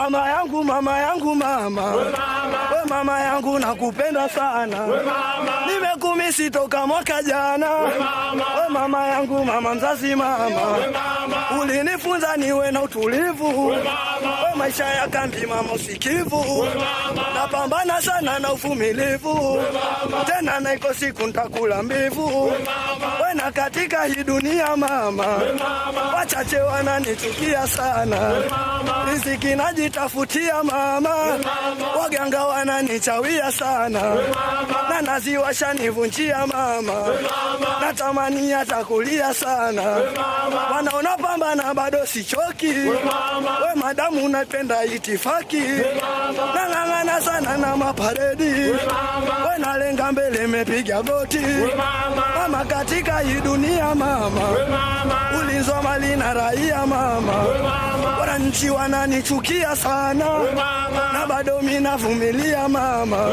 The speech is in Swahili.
mama yangu mama. We mama yangu nakupenda sana. Nimekumisi toka mwaka jana. We mama yangu mama mzazi mama. Ulinifunza niwe na utulivu. We maisha ya kambi mama usikivu. Napambana sana na uvumilivu. Tena na iko siku nitakula mbivu. We na katika hii dunia mama. Wachache wananichukia sana. Riziki najitafutia mama. Waganga wananichawia sana. Na nazi washanivunjia mama. Natamani atakulia sana. Wanaona pambana bado sichoki. We madamu unapenda itifaki. Nang'ang'ana sana na maparedi. We nalenga mbele mepiga goti. Mama katika hii dunia mama. Ulinzwa mali na raia mama. Wananchi wananichukia sana. Na bado mimi navumilia mama.